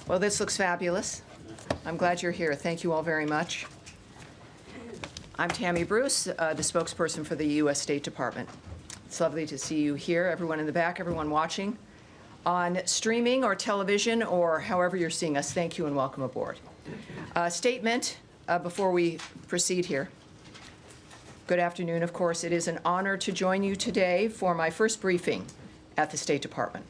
Well, this looks fabulous. I'm glad you're here. Thank you all very much. I'm Tammy Bruce, the spokesperson for the U.S. State Department. It's lovely to see you here, everyone in the back, everyone watching on streaming or television or however you're seeing us. Thank you and welcome aboard. Statement before we proceed here. Good afternoon, of course. It is an honor to join you today for my first briefing at the State Department.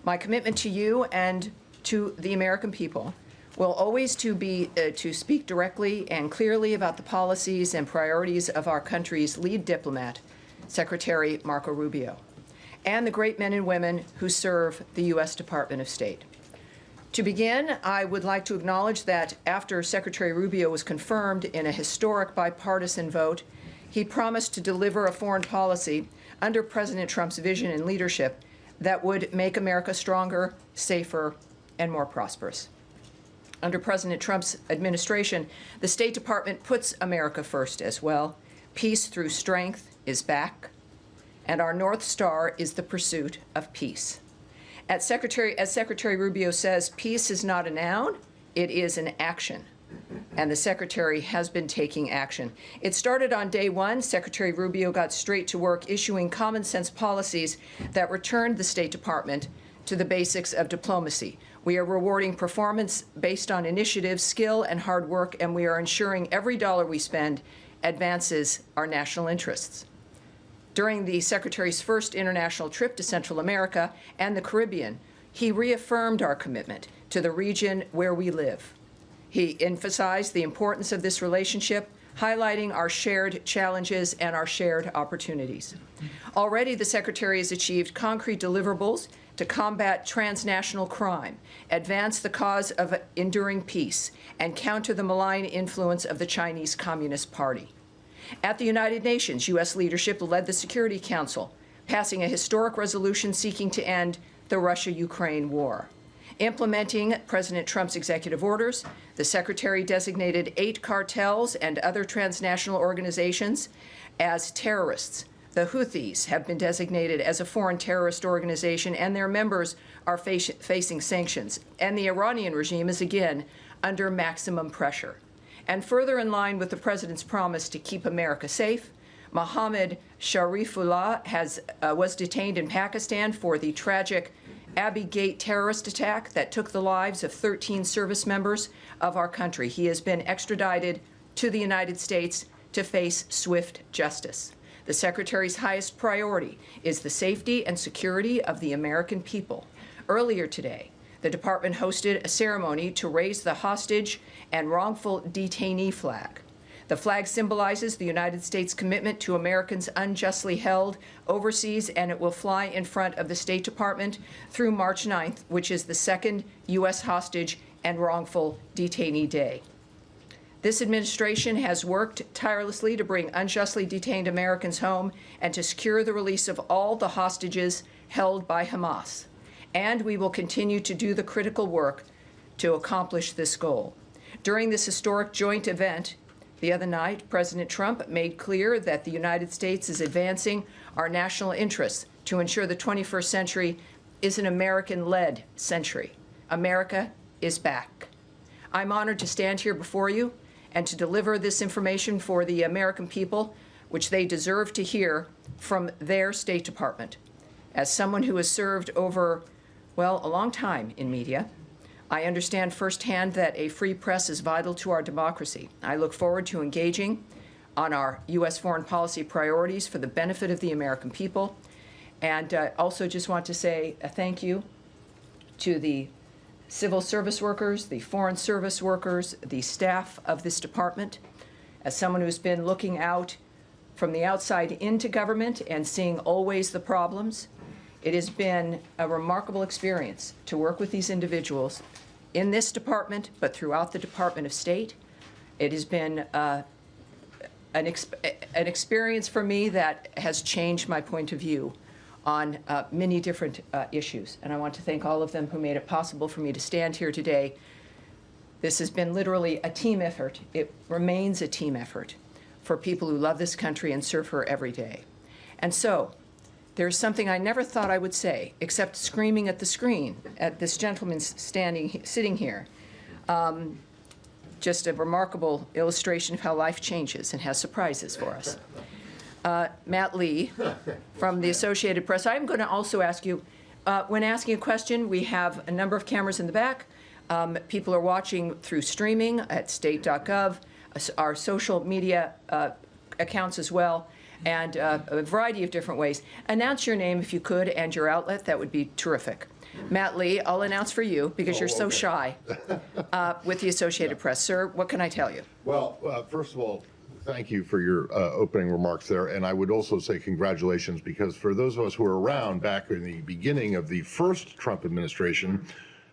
My commitment to you and to the American people will always to speak directly and clearly about the policies and priorities of our country's lead diplomat, Secretary Marco Rubio, and the great men and women who serve the U.S. Department of State. To begin, I would like to acknowledge that after Secretary Rubio was confirmed in a historic bipartisan vote, he promised to deliver a foreign policy under President Trump's vision and leadership that would make America stronger, safer, and more prosperous. Under President Trump's administration, the State Department puts America first as well. Peace through strength is back, and our North Star is the pursuit of peace. As Secretary Rubio says, peace is not a noun, it is an action. And the Secretary has been taking action. It started on day one. Secretary Rubio got straight to work issuing common sense policies that returned the State Department to the basics of diplomacy. We are rewarding performance based on initiative, skill, and hard work, and we are ensuring every dollar we spend advances our national interests. During the Secretary's first international trip to Central America and the Caribbean, he reaffirmed our commitment to the region where we live. He emphasized the importance of this relationship, highlighting our shared challenges and our shared opportunities. Already, the Secretary has achieved concrete deliverables to combat transnational crime, advance the cause of enduring peace, and counter the malign influence of the Chinese Communist Party. At the United Nations, U.S. leadership led the Security Council, passing a historic resolution seeking to end the Russia-Ukraine war. Implementing President Trump's executive orders, the Secretary designated 8 cartels and other transnational organizations as terrorists. The Houthis have been designated as a foreign terrorist organization, and their members are facing sanctions. And the Iranian regime is again under maximum pressure. And further in line with the President's promise to keep America safe, Mohammed Sharifullah was detained in Pakistan for the tragic Abbey Gate terrorist attack that took the lives of 13 service members of our country. He has been extradited to the United States to face swift justice. The Secretary's highest priority is the safety and security of the American people. Earlier today, the Department hosted a ceremony to raise the hostage and wrongful detainee flag. The flag symbolizes the United States' commitment to Americans unjustly held overseas, and it will fly in front of the State Department through March 9th, which is the second U.S. hostage and wrongful detainee day. This administration has worked tirelessly to bring unjustly detained Americans home and to secure the release of all the hostages held by Hamas. And we will continue to do the critical work to accomplish this goal. During this historic joint event the other night, President Trump made clear that the United States is advancing our national interests to ensure the 21st century is an American-led century. America is back. I'm honored to stand here before you and to deliver this information for the American people, which they deserve to hear from their State Department. As someone who has served over, well, a long time in media, I understand firsthand that a free press is vital to our democracy. I look forward to engaging on our U.S. foreign policy priorities for the benefit of the American people. And also just want to say a thank you to the civil service workers, the foreign service workers, the staff of this department. As someone who's been looking out from the outside into government and seeing always the problems, it has been a remarkable experience to work with these individuals in this department, but throughout the Department of State. It has been an experience for me that has changed my point of view on many different issues. And I want to thank all of them who made it possible for me to stand here today. This has been literally a team effort. It remains a team effort for people who love this country and serve her every day. And so, There's something I never thought I would say, except screaming at the screen at this gentleman sitting here. Just a remarkable illustration of how life changes and has surprises for us. Matt Lee from the Associated Press. I'm going to also ask you, when asking a question, we have a number of cameras in the back. People are watching through streaming at state.gov, our social media accounts as well, and a variety of different ways. Announce your name if you could and your outlet. That would be terrific. Matt Lee, I'll announce for you because you're so shy with the Associated Press. Sir, what can I tell you? Well, first of all, thank you for your opening remarks there. And I would also say congratulations, because for those of us who were around back in the beginning of the first Trump administration,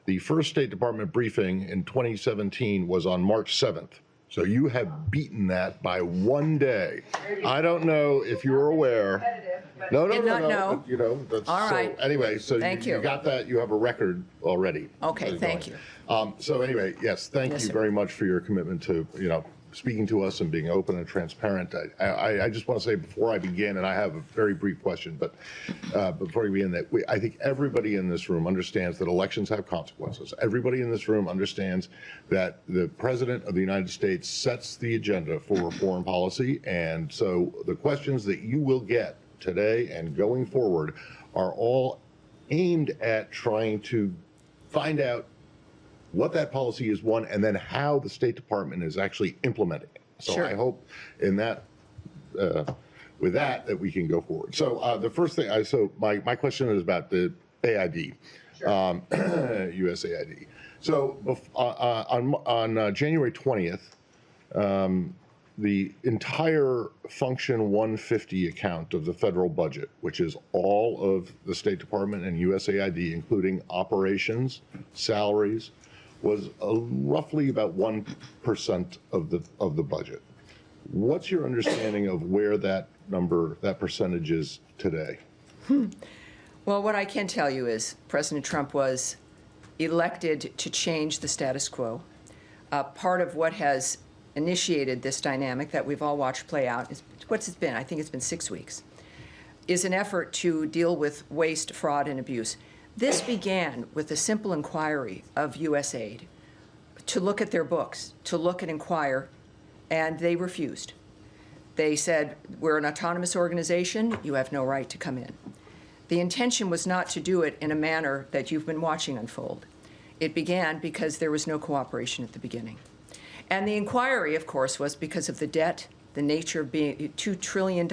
the first State Department briefing in 2017 was on March 7th. So you have beaten that by 1 day. I don't know if you're aware. No. You know, that's, all right. So anyway, so you got that. You have a record already. Okay, thank you. So anyway, yes, thank you very much for your commitment to, speaking to us and being open and transparent. I just want to say before I begin, and I have a very brief question, but before we begin, that I think everybody in this room understands that elections have consequences. Everybody in this room understands that the President of the United States sets the agenda for foreign policy, and so the questions that you will get today and going forward are all aimed at trying to find out what that policy is, one, and then how the State Department is actually implementing it. So sure. I hope in that, with that we can go forward. So the first thing, my question is about the AID, sure. USAID. So on January 20th, the entire Function 150 account of the federal budget, which is all of the State Department and USAID, including operations, salaries, was roughly about 1% of the budget. What's your understanding of where that percentage is today? Well, what I can tell you is President Trump was elected to change the status quo. Part of what has initiated this dynamic that we've all watched play out is what's it been? I think it's been 6 weeks. Is an effort to deal with waste, fraud, and abuse. This began with a simple inquiry of USAID to look at their books, to look and inquire, and they refused. They said, we're an autonomous organization, you have no right to come in. The intention was not to do it in a manner that you've been watching unfold. It began because there was no cooperation at the beginning. And the inquiry, of course, was because of the debt, the nature of being $2 trillion,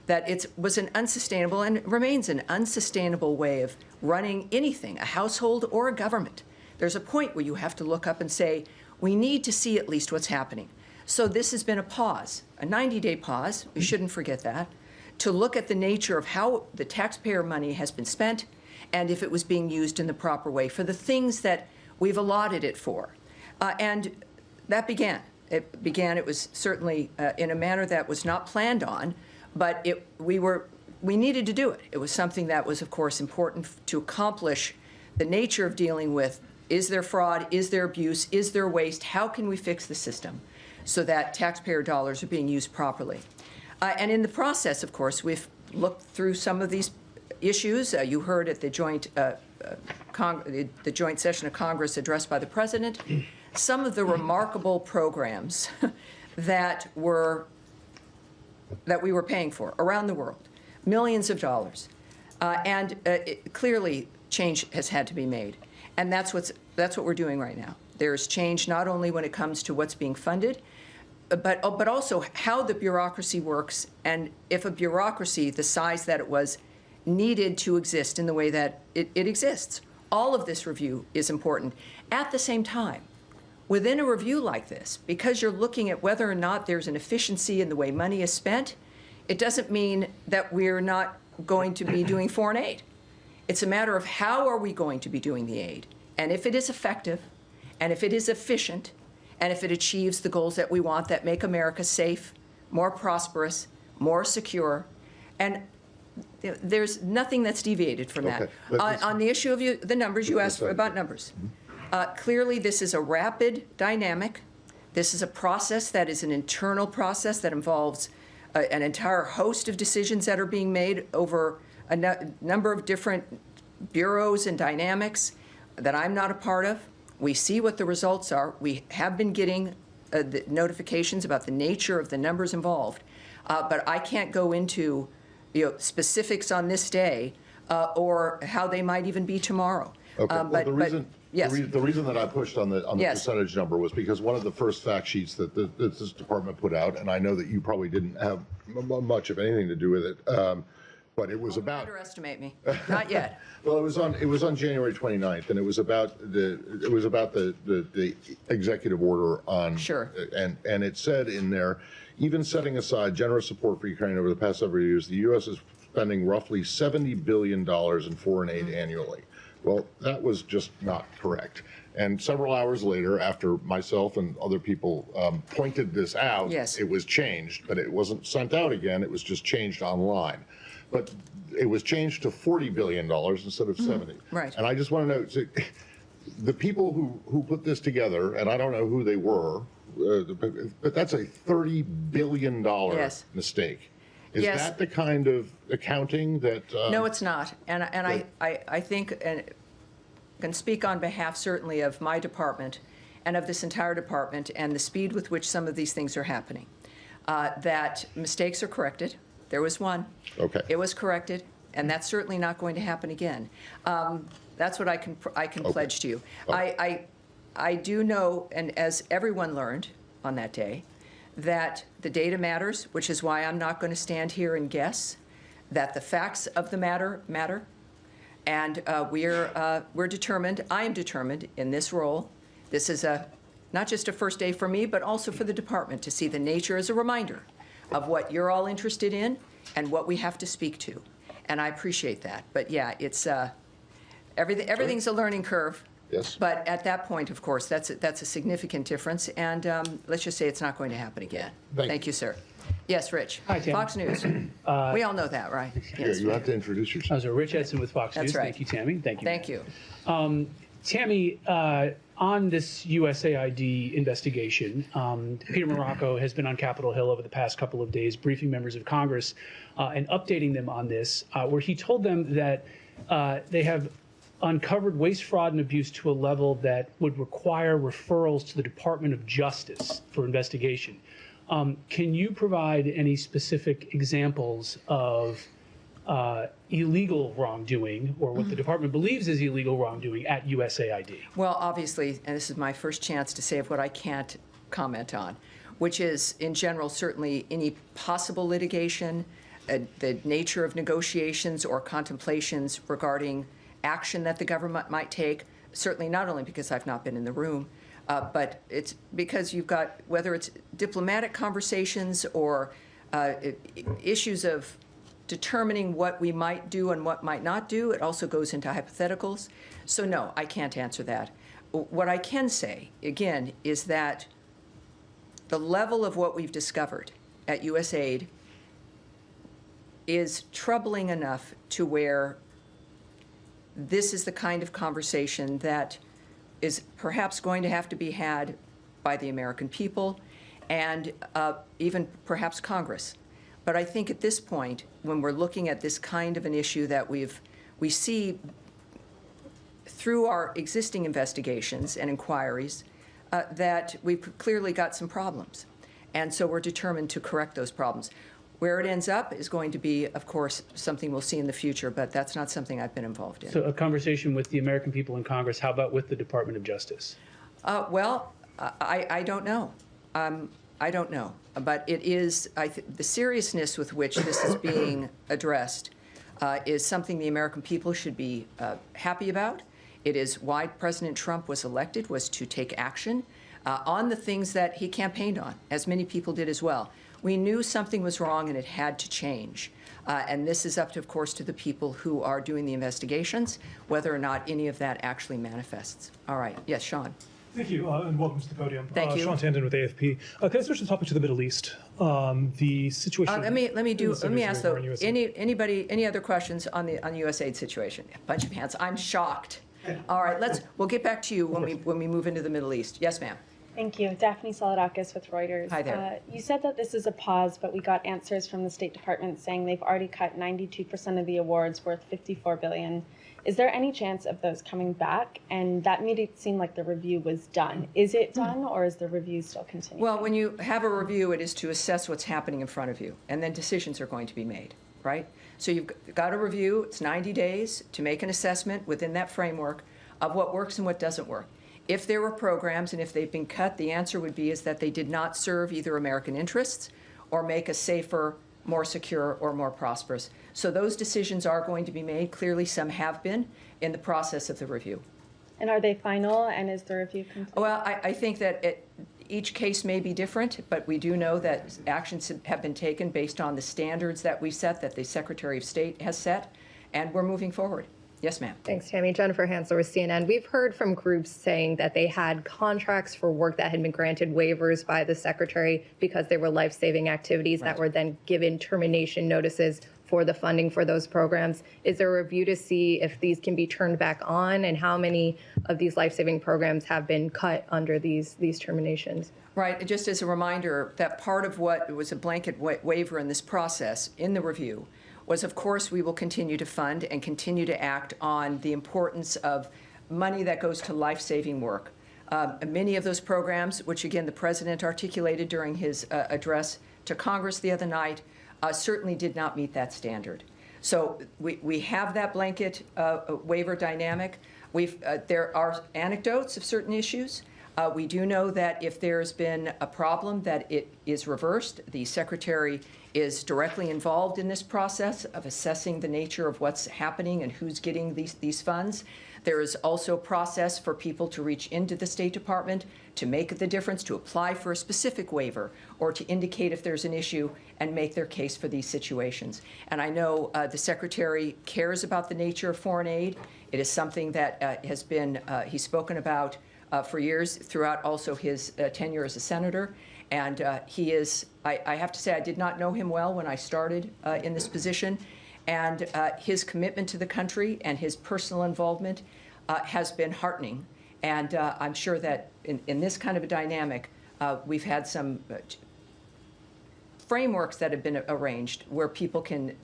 that it was an unsustainable and remains an unsustainable way of running anything, a household or a government. There's a point where you have to look up and say, we need to see at least what's happening. So this has been a pause, a 90-day pause, we shouldn't forget that, to look at the nature of how the taxpayer money has been spent and if it was being used in the proper way for the things that we've allotted it for. And that began. It was certainly in a manner that was not planned on, but we needed to do it. It was something that was, of course, important to accomplish the nature of dealing with, is there fraud, is there abuse, is there waste, how can we fix the system so that taxpayer dollars are being used properly? And in the process, of course, we've looked through some of these issues. You heard at the joint session of Congress addressed by the President, some of the remarkable programs that we were paying for around the world, millions of dollars. Clearly, change has had to be made. And that's what we're doing right now. There's change not only when it comes to what's being funded, but also how the bureaucracy works, and if a bureaucracy the size that it was needed to exist in the way that it exists. All of this review is important. At the same time, within a review like this, because you're looking at whether or not there's an efficiency in the way money is spent, it doesn't mean that we're not going to be doing foreign aid. It's a matter of how are we going to be doing the aid, and if it is effective, and if it is efficient, and if it achieves the goals that we want that make America safe, more prosperous, more secure, and there's nothing that's deviated from that. On the issue of the numbers, you asked about numbers. Clearly, this is a rapid dynamic. This is a process that is an internal process that involves an entire host of decisions that are being made over number of different bureaus and dynamics that I'm not a part of. We see what the results are. We have been getting the notifications about the nature of the numbers involved, but I can't go into specifics on this day or how they might even be tomorrow. Okay. Well, Yes. The reason that I pushed on the Yes. percentage number was because one of the first fact sheets that this department put out, and I know that you probably didn't have much of anything to do with it, but it was about. Underestimate me. Not yet. Well, it was on January 29th, and it was about the executive order on. Sure. And it said in there, even setting aside generous support for Ukraine over the past several years, the U.S. is spending roughly $70 billion in foreign aid annually. Well, that was just not correct. And several hours later, after myself and other people pointed this out, Yes. it was changed, but it wasn't sent out again. It was just changed online. But it was changed to $40 billion instead of 70. Right. And I just want to know, so the people who put this together, and I don't know who they were, but that's a $30 billion Yes. mistake. Is Yes. that the kind of accounting that? No, it's not. And I think, and can speak on behalf certainly of my department and of this entire department and the speed with which some of these things are happening, that mistakes are corrected. There was one. Okay. It was corrected, and that's certainly not going to happen again. That's what I can pledge to you. Okay. I do know, and as everyone learned on that day, that the data matters, which is why I'm not going to stand here and guess, that the facts of the matter matter, and we're determined, I am determined in this role. This is not just a first day for me, but also for the department to see the nature as a reminder of what you're all interested in and what we have to speak to, and I appreciate that. But yeah, it's everything's a learning curve. Yes. But at that point, of course, that's a significant difference, and let's just say it's not going to happen again. Thank you, sir. Yes, Rich. Hi, Tammy. Fox News. We all know that, right? Yeah, you have to introduce yourself. So Rich Edson with Fox That's News. right. Thank you, Tammy. Thank you. Thank you. Tammy, on this USAID investigation, Peter Morocco has been on Capitol Hill over the past couple of days, briefing members of Congress and updating them on this, where he told them that they have uncovered waste, fraud, and abuse to a level that would require referrals to the Department of Justice for investigation. Can you provide any specific examples of illegal wrongdoing, or what the department believes is illegal wrongdoing at USAID? Well, obviously, and this is my first chance to say of what I can't comment on, which is, in general, certainly any possible litigation, the nature of negotiations or contemplations regarding action that the government might take, certainly not only because I've not been in the room, but it's because you've got, whether it's diplomatic conversations or issues of determining what we might do and what might not do, it also goes into hypotheticals. So no, I can't answer that. What I can say, again, is that the level of what we've discovered at USAID is troubling enough to where this is the kind of conversation that is perhaps going to have to be had by the American people and even perhaps Congress. But I think at this point, when we're looking at this kind of an issue that we see through our existing investigations and inquiries, that we've clearly got some problems. And so we're determined to correct those problems. Where it ends up is going to be, of course, something we'll see in the future, but that's not something I've been involved in. So a conversation with the American people in Congress, how about with the Department of Justice? Well, I don't know. I don't know. But it is, the seriousness with which this is being addressed is something the American people should be happy about. It is why President Trump was elected, was to take action on the things that he campaigned on, as many people did as well. We knew something was wrong and it had to change. And this is up to, of course, to the people who are doing the investigations, whether or not any of that actually manifests. All right. Yes, Sean. Thank you, and welcome to the podium. Thank you. Sean Tandon with AFP. Can I switch the topic to the Middle East? The situation. Let me ask though. Any other questions on the USAID situation? A bunch of hands. I'm shocked. All right. We'll get back to you when we move into the Middle East. Yes, ma'am. Thank you. Daphne Solodakis with Reuters. Hi there. You said that this is a pause, but we got answers from the State Department saying they've already cut 92% of the awards worth $54 billion. Is there any chance of those coming back? And that made it seem like the review was done. Is it done, or is the review still continuing? Well, when you have a review, it is to assess what's happening in front of you, and then decisions are going to be made, right? So you've got a review. It's 90 days to make an assessment within that framework of what works and what doesn't work. If there were programs and if they've been cut, the answer would be is that they did not serve either American interests or make us safer, more secure, or more prosperous. So those decisions are going to be made. Clearly, some have been in the process of the review. And are they final, and is the review complete? Well, I think that each case may be different, but we do know that actions have been taken based on the standards that we set, that the Secretary of State has set, and we're moving forward. Yes, ma'am. Thanks, Tammy. Jennifer Hansler with CNN. We've heard from groups saying that they had contracts for work that had been granted waivers by the Secretary because they were life-saving activities that were then given termination notices for the funding for those programs. Is there a review to see if these can be turned back on, and how many of these life-saving programs have been cut under these terminations? Right. Just as a reminder, that part of what was a blanket waiver in this process, in the review, was, of course, we will continue to fund and continue to act on the importance of money that goes to life-saving work. Many of those programs, which, again, the President articulated during his address to Congress the other night, certainly did not meet that standard. So we have that blanket waiver dynamic. There are anecdotes of certain issues. We do know that if there's been a problem, that it is reversed. The Secretary is directly involved in this process of assessing the nature of what's happening and who's getting these funds. There is also a process for people to reach into the State Department to make the difference, to apply for a specific waiver, or to indicate if there's an issue and make their case for these situations. And I know the Secretary cares about the nature of foreign aid. It is something that has been, he's spoken about for years throughout also his tenure as a senator. And he is, I have to say, I did not know him well when I started in this position. And his commitment to the country and his personal involvement has been heartening. And I'm sure that in this kind of a dynamic, we've had some frameworks that have been arranged where people can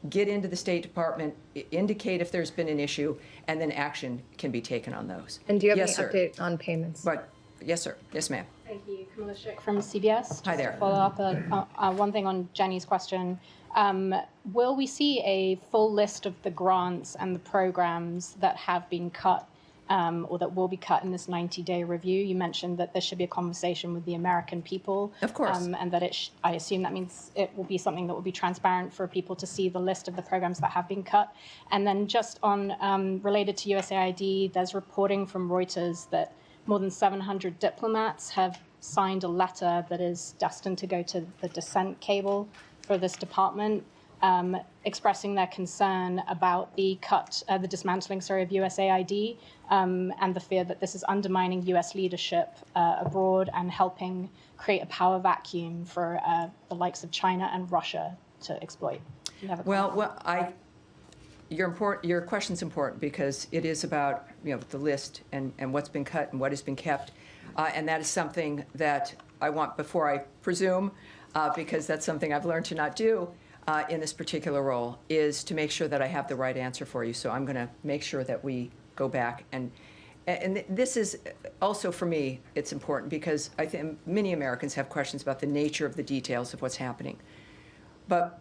get into the State Department, indicate if there's been an issue, and then action can be taken on those. And do you have Yes, any sir. update on payments? But yes, sir. Yes, ma'am. Thank you. Camilla Schick from CBS. Just Hi there. To follow up one thing on Jenny's question. Will we see a full list of the grants and the programs that have been cut or that will be cut in this 90-day review? You mentioned that there should be a conversation with the American people. Of course. And that I assume that means it will be something that will be transparent for people to see the list of the programs that have been cut. And then just on related to USAID, there's reporting from Reuters that more than 700 diplomats have signed a letter that is destined to go to the dissent cable for this department, expressing their concern about the dismantling, of USAID, and the fear that this is undermining U.S. leadership abroad and helping create a power vacuum for the likes of China and Russia to exploit. Your question's important because it is about the list and what's been cut and what has been kept, and that is something that I want before I presume, because that's something I've learned to not do in this particular role, is to make sure that I have the right answer for you. So I'm going to make sure that we go back and this is also for me it's important because I think many Americans have questions about the nature of the details of what's happening, but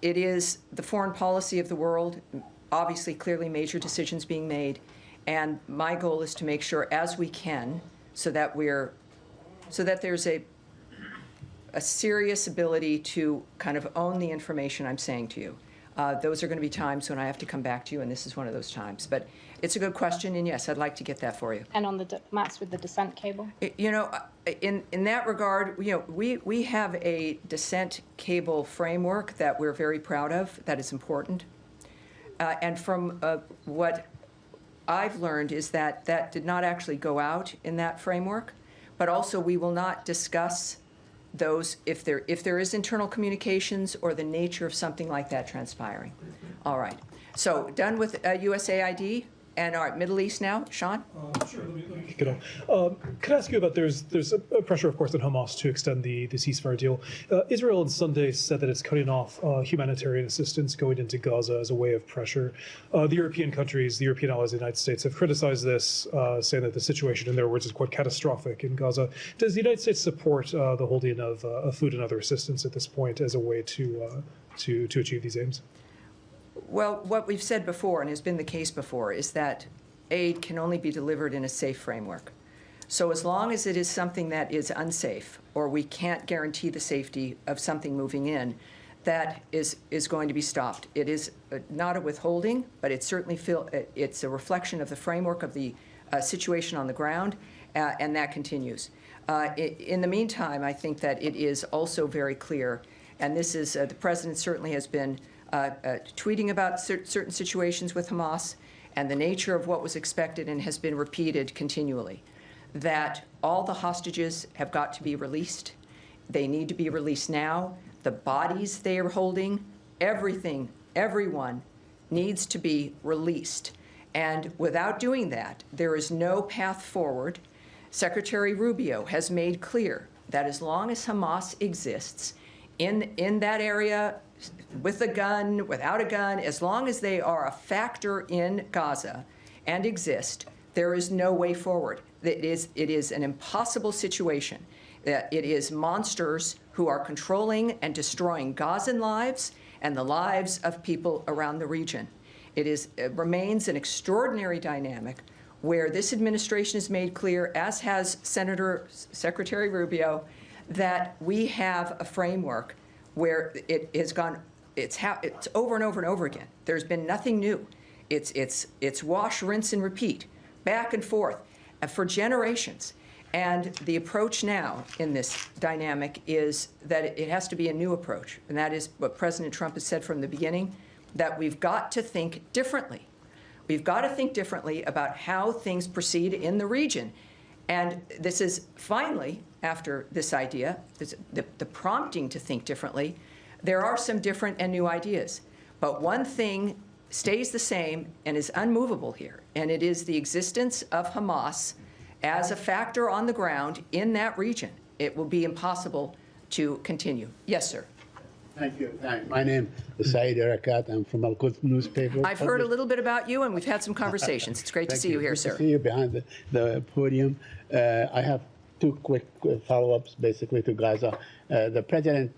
it is the foreign policy of the world, obviously, clearly major decisions being made, and my goal is to make sure as we can so that there's a serious ability to kind of own the information I'm saying to you. Those are going to be times when I have to come back to you, and this is one of those times. But it's a good question, and yes, I'd like to get that for you. And on the diplomats with the dissent cable? In that regard, we have a dissent cable framework that we're very proud of, that is important. And from what I've learned is that that did not actually go out in that framework, but also we will not discuss those if there is internal communications or the nature of something like that transpiring. All right. So done with USAID. And all right, Middle East now, Sean? Sure, let me kick it off. Could I ask you about, there's a pressure, of course, on Hamas to extend the ceasefire deal. Israel on Sunday said that it's cutting off humanitarian assistance going into Gaza as a way of pressure. The European countries, the European allies of the United States have criticized this, saying that the situation, in their words, is quite catastrophic in Gaza. Does the United States support the holding of food and other assistance at this point as a way to achieve these aims? Well, what we've said before, and has been the case before, is that aid can only be delivered in a safe framework. So as long as it is something that is unsafe, or we can't guarantee the safety of something moving in, that is going to be stopped. It is not a withholding, but it's certainly it's a reflection of the framework of the situation on the ground, and that continues. In the meantime, I think that it is also very clear, and this is, the President certainly has been tweeting about certain situations with Hamas and the nature of what was expected and has been repeated continually, that all the hostages have got to be released. They need to be released now. The bodies they are holding, everything, everyone needs to be released. And without doing that, there is no path forward. Secretary Rubio has made clear that as long as Hamas exists in that area, with a gun, without a gun, as long as they are a factor in Gaza and exist, there is no way forward. It is an impossible situation. It is monsters who are controlling and destroying Gazan lives and the lives of people around the region. It remains an extraordinary dynamic where this administration has made clear, as has Secretary Rubio, that we have a framework where it has gone, it's over and over and over again. There's been nothing new. It's wash, rinse, and repeat, back and forth, for generations. And the approach now in this dynamic is that it has to be a new approach, and that is what President Trump has said from the beginning, that we've got to think differently. We've got to think differently about how things proceed in the region. And this is finally, after this idea, the prompting to think differently, there are some different and new ideas. But one thing stays the same and is unmovable here, and it is the existence of Hamas as a factor on the ground in that region. It will be impossible to continue. Yes, sir. Thank you. My name is Saeed Erakat. I'm from Al-Quds newspaper. I've heard a little bit about you, and we've had some conversations. It's great to see you here, sir. Good to see you behind the podium. I have two quick follow-ups, basically, to Gaza. The president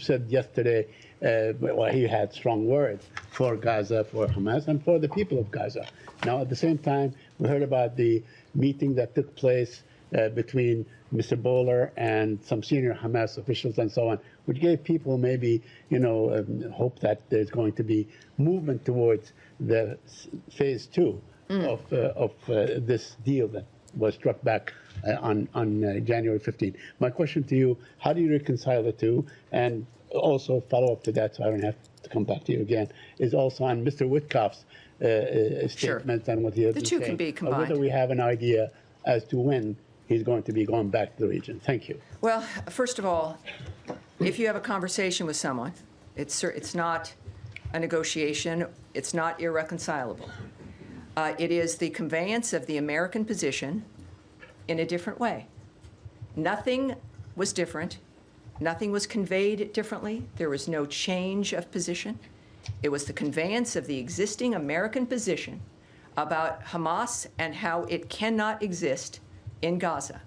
said yesterday, well, he had strong words for Gaza, for Hamas, and for the people of Gaza. Now, at the same time, we heard about the meeting that took place between Mr. Bowler and some senior Hamas officials and so on, which gave people maybe, hope that there's going to be movement towards the phase two of this deal that was struck back on January 15. My question to you, how do you reconcile the two? And also follow up to that, so I don't have to come back to you again, is also on Mr. Witkoff's statements and what he has been saying. The two can be combined. Whether we have an idea as to when he's going to be going back to the region. Thank you. Well, first of all, if you have a conversation with someone, it's not a negotiation. It's not irreconcilable. It is the conveyance of the American position in a different way. Nothing was different. Nothing was conveyed differently. There was no change of position. It was the conveyance of the existing American position about Hamas and how it cannot exist in Gaza.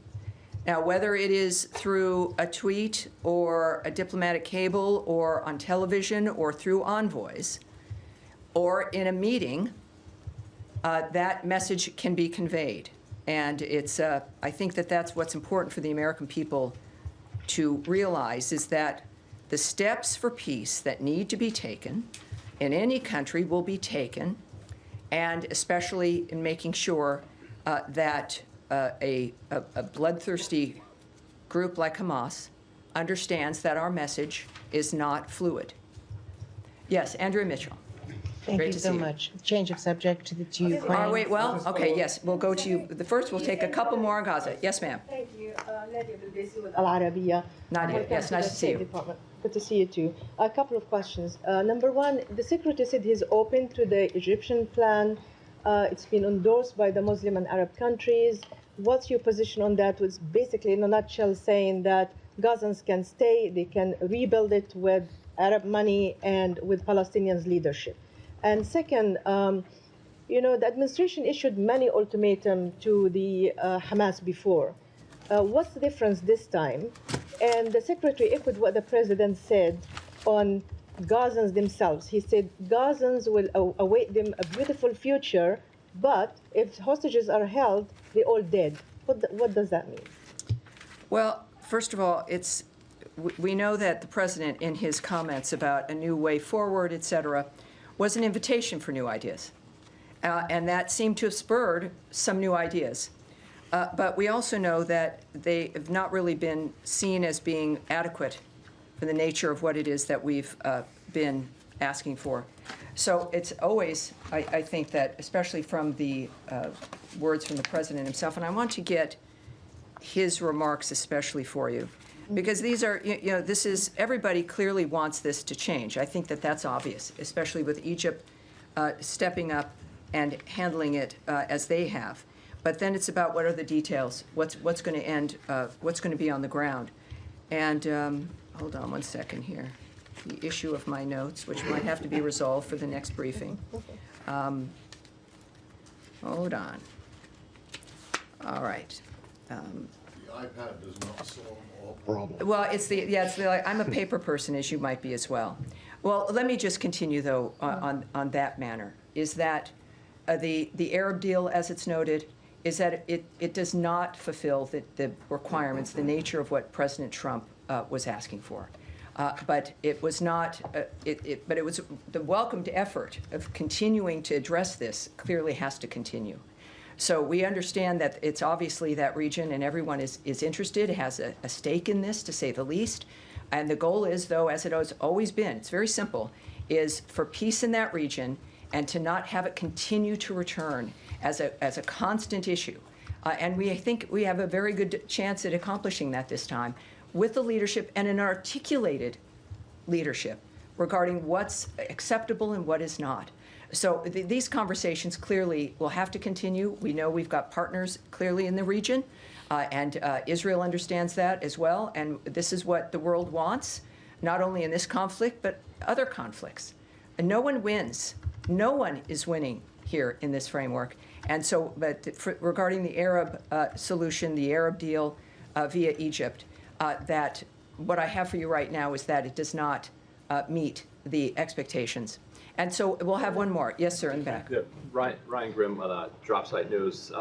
Now, whether it is through a tweet or a diplomatic cable or on television or through envoys or in a meeting, that message can be conveyed. And I think that that's what's important for the American people to realize, is that the steps for peace that need to be taken in any country will be taken, and especially in making sure that a bloodthirsty group like Hamas understands that our message is not fluid. Yes, Andrea Mitchell. Thank Great you to so see you. much. Change of subject to Ukraine. Wait, well, okay, yes, we'll go to you. The first, we'll take a couple more on Gaza. Yes, ma'am. Thank you. Nadia Bilbesi with Al Arabiya. Nadia, yes, nice to see you. Department. Good to see you too. A couple of questions. Number one, the secretary said he's open to the Egyptian plan It's been endorsed by the Muslim and Arab countries. What's your position on that? It's basically, in a nutshell, saying that Gazans can stay, they can rebuild it with Arab money and with Palestinians' leadership. And second, the administration issued many ultimatums to the Hamas before. What's the difference this time? And the secretary echoed what the president said on Gazans themselves. He said Gazans will await them a beautiful future, but if hostages are held, they're all dead. What does that mean? Well, first of all, we know that the president, in his comments about a new way forward, et cetera, was an invitation for new ideas. And that seemed to have spurred some new ideas. But we also know that they have not really been seen as being adequate for the nature of what it is that we've been asking for. So it's always, I think that, especially from the words from the president himself, and I want to get his remarks especially for you, because these are, this is, everybody clearly wants this to change. I think that that's obvious, especially with Egypt stepping up and handling it as they have. But then it's about what are the details, what's going to end, what's going to be on the ground. And hold on one second here. The issue of my notes, which might have to be resolved for the next briefing. Hold on. All right. The iPad does not solve all problems. Well, I'm a paper person, as you might be as well. Well, let me just continue, though, on that manner, is that the Arab deal, as it's noted, is that it does not fulfill the requirements, the nature of what President Trump was asking for. But it was not, but it was the welcomed effort of continuing to address this clearly has to continue. So we understand that it's obviously that region and everyone is interested, has a stake in this, to say the least. And the goal is, though, as it has always been, it's very simple, is for peace in that region and to not have it continue to return as a constant issue. And I think we have a very good chance at accomplishing that this time with the leadership and an articulated leadership regarding what's acceptable and what is not. So these conversations clearly will have to continue. We know we've got partners clearly in the region, and Israel understands that as well. And this is what the world wants, not only in this conflict, but other conflicts. And no one wins. No one is winning here in this framework. And so, but regarding the Arab solution, the Arab deal via Egypt, that what I have for you right now is that it does not meet the expectations. And so we'll have one more. Yes, sir, in the back. Yeah, Ryan Grimm with Drop Site News.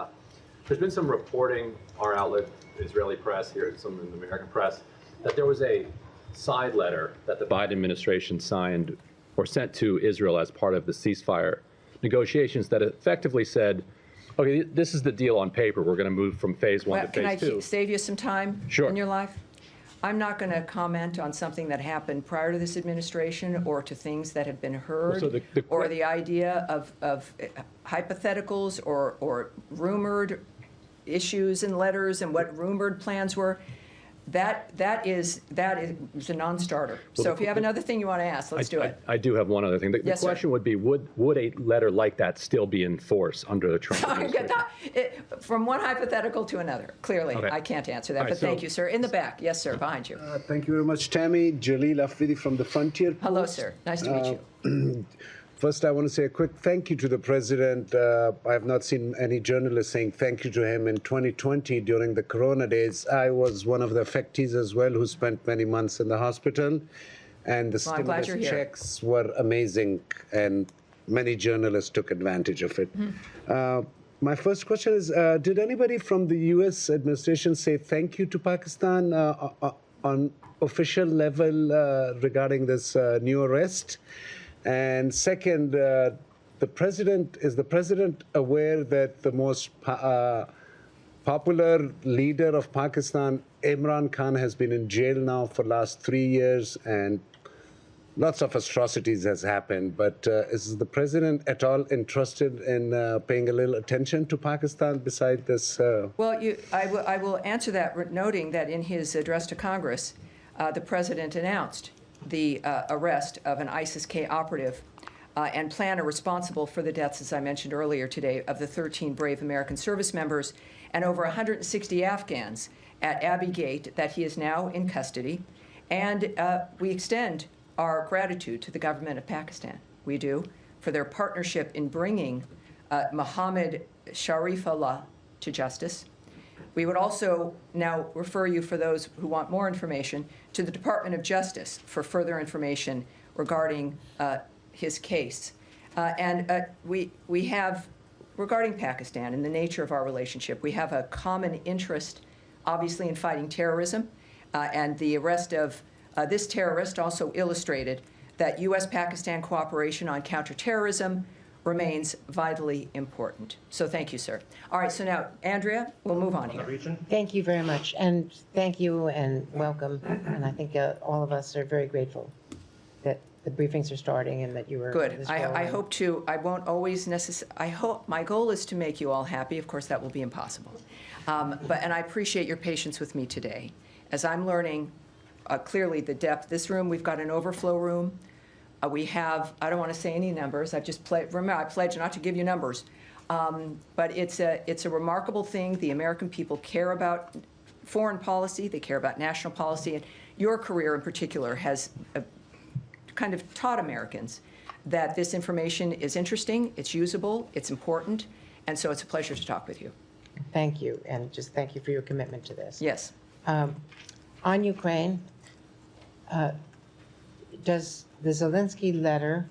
There's been some reporting, our outlet, Israeli press here, some in the American press, that there was a side letter that the Biden administration signed or sent to Israel as part of the ceasefire negotiations that effectively said, okay, this is the deal on paper. We're going to move from phase one to phase two. Can I save you some time in your life? I'm not going to comment on something that happened prior to this administration or to things that have been heard, so or the idea of hypotheticals or rumored issues and letters and what rumored plans were. That is a non-starter. So if you have another thing you want to ask, let's do it. I do have one other thing. The question would be, would a letter like that still be in force under the Trump administration? From one hypothetical to another. Clearly, I can't answer that, but thank you, sir. In the back. Yes, sir, behind you. Thank you very much, Tammy. Jaleel Afridi from the Frontier Post. Hello, sir. Nice to meet you. First, I want to say a quick thank you to the president. I have not seen any journalists saying thank you to him in 2020 during the Corona days. I was one of the affectees as well who spent many months in the hospital. And the stimulus checks were amazing, and many journalists took advantage of it. My first question is, did anybody from the U.S. administration say thank you to Pakistan on official level regarding this new arrest? And second, is the president aware that the most popular leader of Pakistan, Imran Khan, has been in jail now for the last 3 years, and lots of atrocities has happened? But is the president at all interested in paying a little attention to Pakistan beside this? Well, I will answer that, noting that in his address to Congress, the president announced the arrest of an ISIS-K operative and plan are responsible for the deaths, as I mentioned earlier today, of the 13 brave American service members and over 160 Afghans at Abbey Gate that he is now in custody. And we extend our gratitude to the government of Pakistan. We do, for their partnership in bringing Mohammed Sharifullah to justice. We would also now refer you, for those who want more information, to the Department of Justice for further information regarding his case. We have, regarding Pakistan and the nature of our relationship, we have a common interest, obviously, in fighting terrorism. And the arrest of this terrorist also illustrated that U.S.-Pakistan cooperation on counterterrorism remains vitally important. So thank you, sir. All right, so now, Andrea, we'll move on here. Thank you very much, and thank you and welcome. And I think all of us are very grateful that the briefings are starting and that you were Good. I hope to. I won't always necessarily. I hope my goal is to make you all happy. Of course, that will be impossible. And I appreciate your patience with me today, as I'm learning clearly the depth. This room, we've got an overflow room. We have, I don't want to say any numbers. I've just remember, I pledge not to give you numbers. But it's a remarkable thing. The American people care about foreign policy. They care about national policy. And your career in particular has kind of taught Americans that this information is interesting, it's usable, it's important. And so it's a pleasure to talk with you. Thank you, and just thank you for your commitment to this. Yes. On Ukraine, does the Zelensky letter,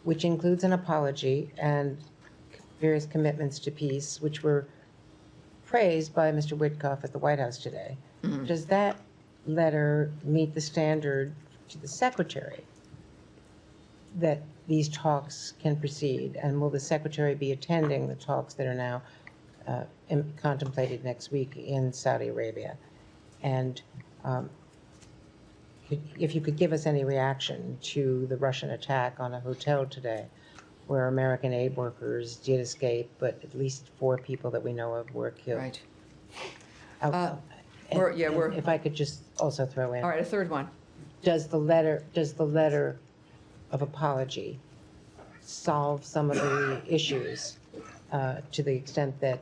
which includes an apology and various commitments to peace, which were praised by Mr. Witkoff at the White House today, does that letter meet the standard to the Secretary that these talks can proceed? And will the Secretary be attending the talks that are now contemplated next week in Saudi Arabia? And if you could give us any reaction to the Russian attack on a hotel today, where American aid workers did escape, but at least 4 people that we know of were killed. Right. If I could just also throw in. All right, a third one. Does the letter of apology solve some of the issues to the extent that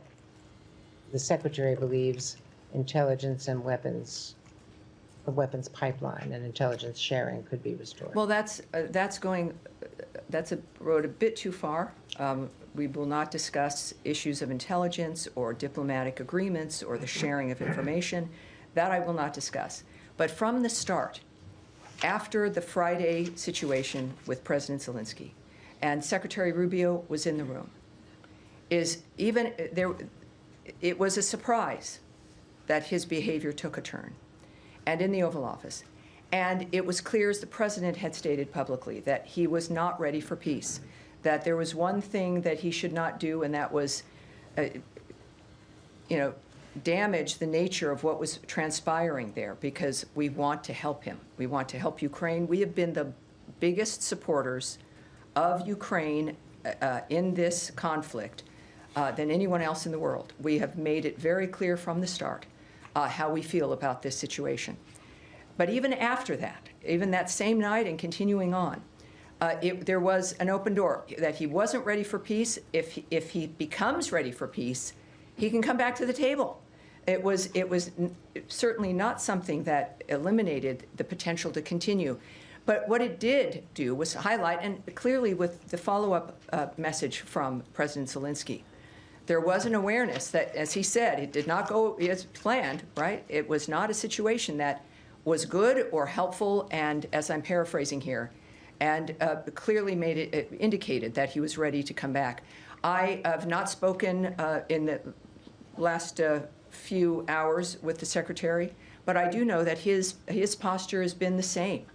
the Secretary believes intelligence and the weapons pipeline and intelligence sharing could be restored? Well, that's a road a bit too far. We will not discuss issues of intelligence or diplomatic agreements or the sharing of information. That I will not discuss. But from the start, after the Friday situation with President Zelensky, and Secretary Rubio was in the room, it was a surprise that his behavior took a turn, and in the Oval Office. And it was clear, as the president had stated publicly, that he was not ready for peace, that there was one thing that he should not do, and that was, damage the nature of what was transpiring there, because we want to help him. We want to help Ukraine. We have been the biggest supporters of Ukraine in this conflict than anyone else in the world. We have made it very clear from the start how we feel about this situation. But even after that, even that same night and continuing on, there was an open door that he wasn't ready for peace. If he becomes ready for peace, he can come back to the table. It was certainly not something that eliminated the potential to continue. But what it did do was highlight, and clearly with the follow-up message from President Zelensky, there was an awareness that, as he said, it did not go as planned, right? It was not a situation that was good or helpful, and as I'm paraphrasing here, and clearly indicated that he was ready to come back. I have not spoken in the last few hours with the Secretary, but I do know that his posture has been the same,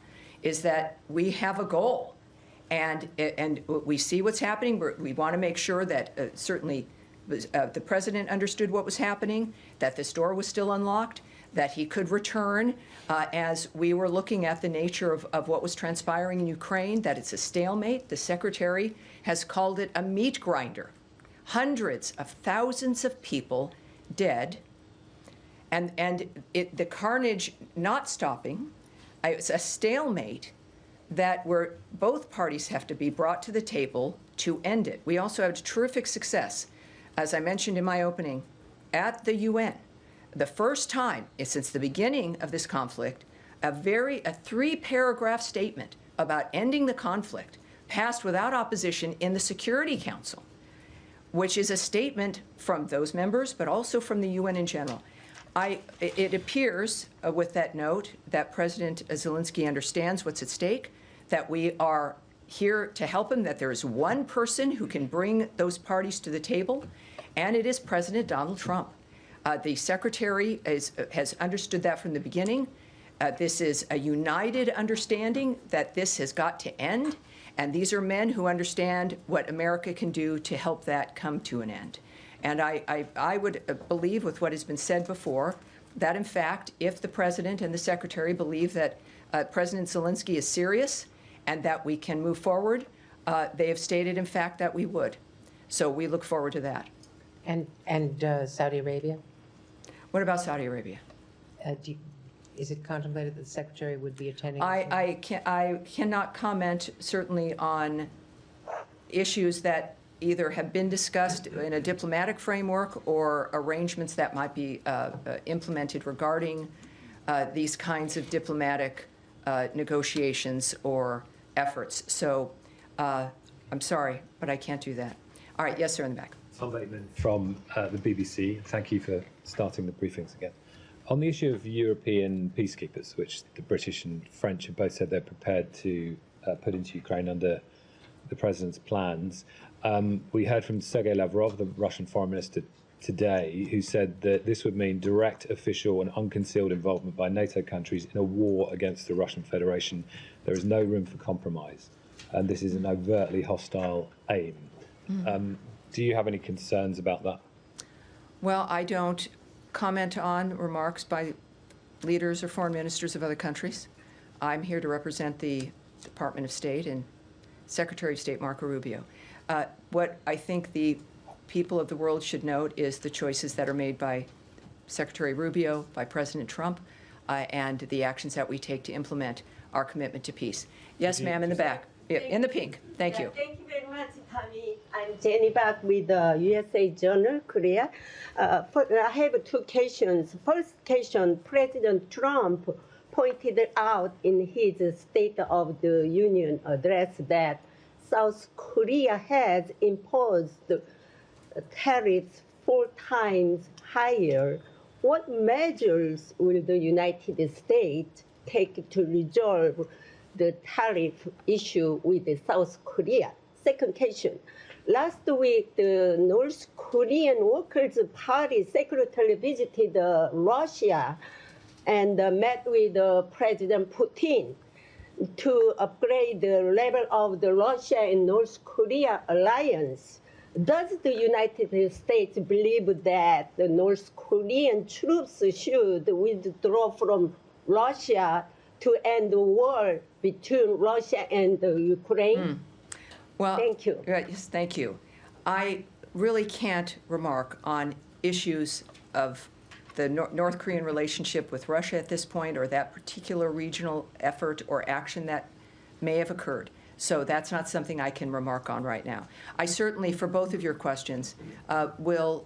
is that we have a goal, and we see what's happening. We want to make sure that certainly the president understood what was happening, that this door was still unlocked, that he could return as we were looking at the nature of what was transpiring in Ukraine, that it's a stalemate. The Secretary has called it a meat grinder. Hundreds of thousands of people dead, and the carnage not stopping. It's a stalemate that both parties have to be brought to the table to end it. We also have terrific success, as I mentioned in my opening, at the UN. The first time since the beginning of this conflict, a 3-paragraph statement about ending the conflict passed without opposition in the Security Council, which is a statement from those members, but also from the UN in general. It appears with that note that President Zelensky understands what's at stake, that we are here to help him, that there is one person who can bring those parties to the table, and it is President Donald Trump. The Secretary has understood that from the beginning. This is a united understanding that this has got to end, and these are men who understand what America can do to help that come to an end. And I would believe, with what has been said before, that in fact, if the President and the Secretary believe that President Zelensky is serious and that we can move forward, they have stated, in fact, that we would. So we look forward to that. And Saudi Arabia? What about Saudi Arabia? Is it contemplated that the Secretary would be attending? I cannot comment, certainly, on issues that either have been discussed in a diplomatic framework or arrangements that might be implemented regarding these kinds of diplomatic negotiations or efforts. So I'm sorry, but I can't do that. All right, yes, sir, in the back. Tom Bateman from the BBC. Thank you for starting the briefings again. On the issue of European peacekeepers, which the British and French have both said they're prepared to put into Ukraine under the president's plans, we heard from Sergei Lavrov, the Russian foreign minister, today, who said that this would mean direct, official and unconcealed involvement by NATO countries in a war against the Russian Federation. There is no room for compromise, and this is an overtly hostile aim. Do you have any concerns about that? Well, I don't comment on remarks by leaders or foreign ministers of other countries. I'm here to represent the Department of State and Secretary of State Marco Rubio. What I think the people of the world should note is the choices that are made by Secretary Rubio, by President Trump, and the actions that we take to implement our commitment to peace. Yes, ma'am, in the back. In the pink. Thank you. Thank you very much, Tammy. I'm Jenny back with the USA Journal, Korea. I have two questions. First question, President Trump pointed out in his State of the Union address that South Korea has imposed tariffs 4 times higher. What measures will the United States take to resolve the tariff issue with South Korea? Second question. Last week, the North Korean Workers' Party secretary visited Russia and met with President Putin to upgrade the level of the Russia and North Korea alliance. Does the United States believe that the North Korean troops should withdraw from Russia to end the war between Russia and Ukraine? Well, thank you. Yes, thank you. I really can't remark on issues of the North Korean relationship with Russia at this point, or that particular regional effort or action that may have occurred. So that's not something I can remark on right now. I certainly, for both of your questions, will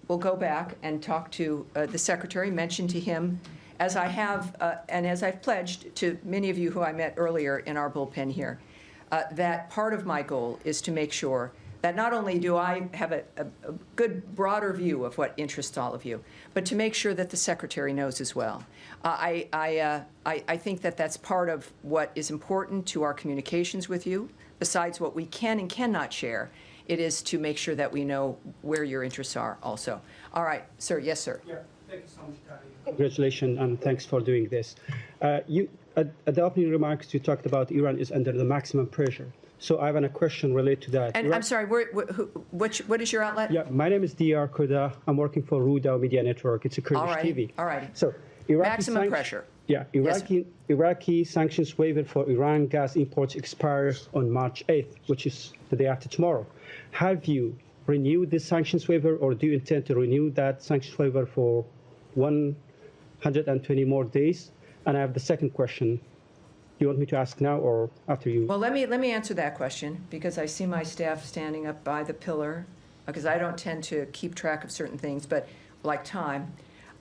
go back and talk to the Secretary, mention to him, as I have and as I've pledged to many of you who I met earlier in our bullpen here, that part of my goal is to make sure that not only do I have a good broader view of what interests all of you, but to make sure that the Secretary knows as well. I think that that's part of what is important to our communications with you. Besides what we can and cannot share, it is to make sure that we know where your interests are also. All right, sir. Yes, sir. Yeah, thank you so much, Patty. Congratulations and thanks for doing this. At the opening remarks, you talked about Iran is under the maximum pressure. So I have a question related to that. And I'm sorry, what is your outlet? Yeah, my name is Diyar Koda. I'm working for Ruda Media Network. It's a Kurdish TV. All right. So Iraqi maximum pressure. Yeah, Iraqi sanctions waiver for Iran gas imports expires on March 8th, which is the day after tomorrow. Have you renewed this sanctions waiver, or do you intend to renew that sanctions waiver for 120 more days? And I have the second question. you want me to ask now or after you? Well, let me answer that question, because I see my staff standing up by the pillar, because I don't tend to keep track of certain things, but like time.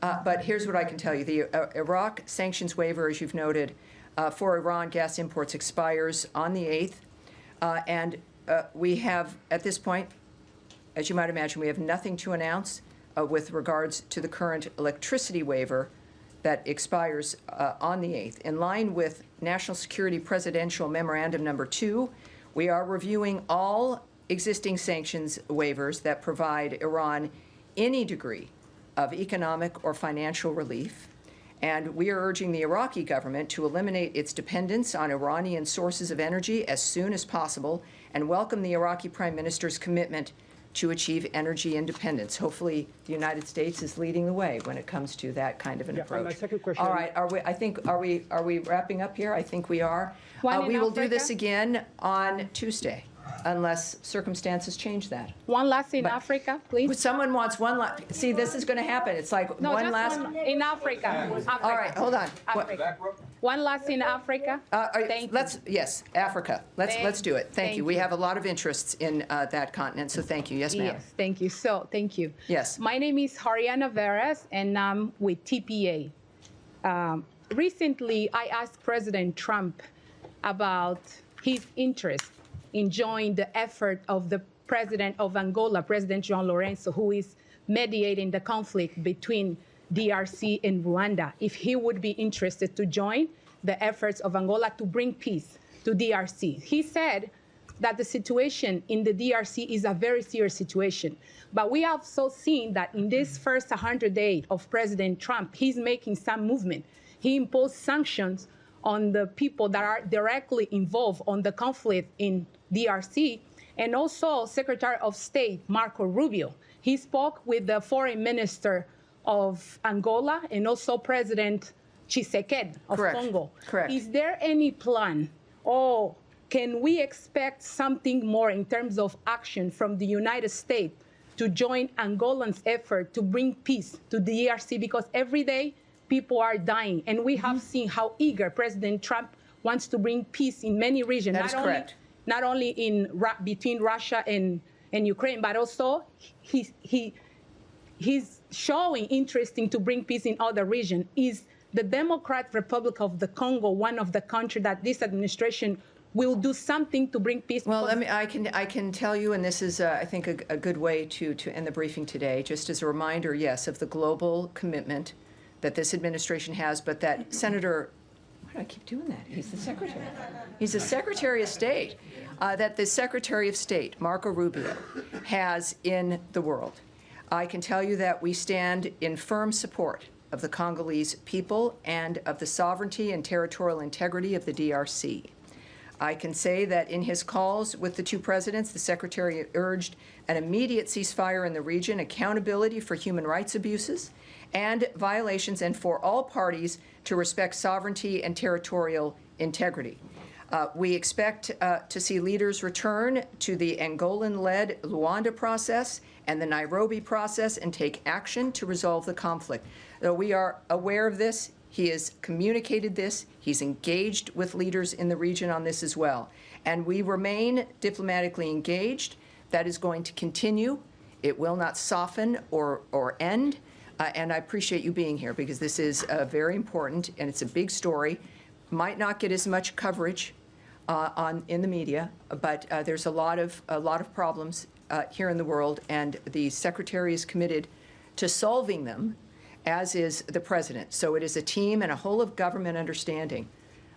But here's what I can tell you. The Iraq sanctions waiver, as you've noted, for Iran gas imports expires on the 8th. And we have, at this point, as you might imagine, we have nothing to announce with regards to the current electricity waiver that expires on the 8th. In line with National Security Presidential Memorandum Number 2, we are reviewing all existing sanctions waivers that provide Iran any degree of economic or financial relief. And we are urging the Iraqi government to eliminate its dependence on Iranian sources of energy as soon as possible and welcome the Iraqi Prime Minister's commitment to achieve energy independence. Hopefully, the United States is leading the way when it comes to that kind of an approach. My second question. All right, are we wrapping up here? I think we are. We will do this again on Tuesday, unless circumstances change that. One last in Africa, please. Someone wants one last. See, this is going to happen. It's like No, one just last. one in Africa. All right, hold on. Africa. One last in Africa. Thank you. Yes, Africa. Let's do it. Thank you. We have a lot of interests in that continent, so thank you. Yes, ma'am. Yes, thank you. So, thank you. Yes. My name is Hariana Veras, and I'm with TPA. Recently, I asked President Trump about his interest in joining the effort of the president of Angola, President João Lourenço, who is mediating the conflict between DRC and Rwanda, if he would be interested to join the efforts of Angola to bring peace to DRC. He said that the situation in the DRC is a very serious situation. But we have also seen that in this first 100 days of President Trump, he's making some movement. He imposed sanctions on the people that are directly involved on the conflict in DRC, and also Secretary of State Marco Rubio. He spoke with the foreign minister of Angola and also President Tshisekedi of Congo. Correct. Is there any plan, or can we expect something more in terms of action from the United States to join Angolan's effort to bring peace to the DRC? Because every day people are dying, and we have seen how eager President Trump wants to bring peace in many regions. That is correct. Not only between Russia and Ukraine, but also he's showing interest in to bring peace in other regions. Is the Democratic Republic of the Congo one of the countries that this administration will do something to bring peace? Well, I can tell you, and this is, I think, a good way to end the briefing today, just as a reminder, yes, of the global commitment that this administration has, but that Senator, why do I keep doing that? He's the Secretary. He's the Secretary of State, that the Secretary of State, Marco Rubio, has in the world. I can tell you that we stand in firm support of the Congolese people and of the sovereignty and territorial integrity of the DRC. I can say that in his calls with the two presidents, the Secretary urged an immediate ceasefire in the region, accountability for human rights abuses and violations, and for all parties to respect sovereignty and territorial integrity. We expect to see leaders return to the Angolan-led Luanda process and the Nairobi process and take action to resolve the conflict. Though we are aware of this, he has communicated this. He's engaged with leaders in the region on this as well. And we remain diplomatically engaged. That is going to continue. It will not soften or end. And I appreciate you being here, because this is very important and it's a big story. Might not get as much coverage in the media, but there's a lot of problems here in the world, and the Secretary is committed to solving them, as is the President. So it is a team and a whole of government understanding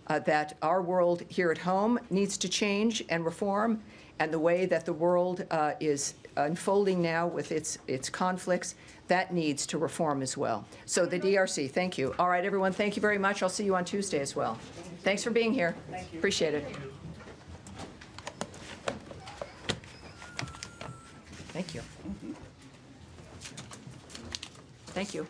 that our world here at home needs to change and reform, and the way that the world is unfolding now with its conflicts, that needs to reform as well. So the DRC, thank you. All right, everyone, thank you very much. I'll see you on Tuesday as well. Thanks for being here. Thank you. Appreciate it. Thank you. Thank you.